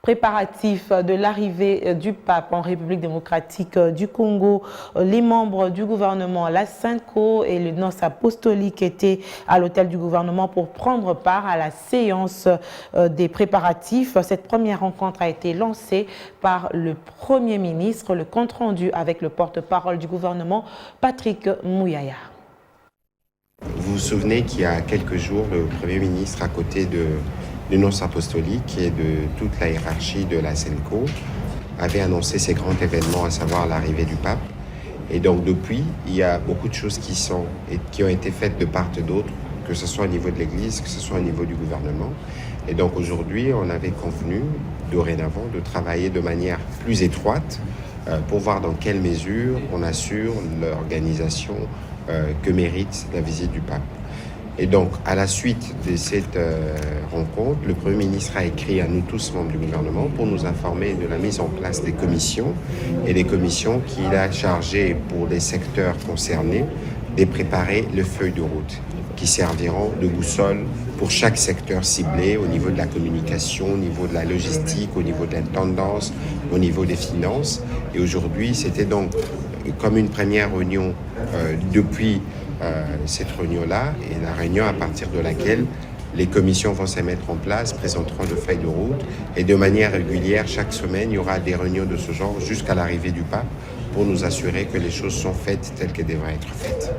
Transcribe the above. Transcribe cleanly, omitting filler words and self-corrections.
Préparatifs de l'arrivée du pape en République démocratique du Congo. Les membres du gouvernement, la Synco et le nonce apostolique étaient à l'hôtel du gouvernement pour prendre part à la séance des préparatifs. Cette première rencontre a été lancée par le Premier ministre. Le compte-rendu avec le porte-parole du gouvernement, Patrick Mouyaya. Vous vous souvenez qu'il y a quelques jours, le Premier ministre, à côté du nonce apostolique et de toute la hiérarchie de la Synco, avait annoncé ces grands événements, à savoir l'arrivée du pape. Et donc depuis, il y a beaucoup de choses qui ont été faites de part et d'autre, que ce soit au niveau de l'Église, que ce soit au niveau du gouvernement. Et donc aujourd'hui, on avait convenu, dorénavant, de travailler de manière plus étroite pour voir dans quelle mesure on assure l'organisation que mérite la visite du pape. Et donc, à la suite de cette rencontre, le Premier ministre a écrit à nous tous, membres du gouvernement, pour nous informer de la mise en place des commissions et des commissions qu'il a chargées pour les secteurs concernés de préparer les feuilles de route qui serviront de boussole pour chaque secteur ciblé au niveau de la communication, au niveau de la logistique, au niveau de l'intendance, au niveau des finances. Et aujourd'hui, c'était donc comme une première réunion depuis cette réunion-là, et la réunion à partir de laquelle les commissions vont se mettre en place, présenteront de feuilles de route, et de manière régulière, chaque semaine, il y aura des réunions de ce genre jusqu'à l'arrivée du pape pour nous assurer que les choses sont faites telles qu'elles devraient être faites.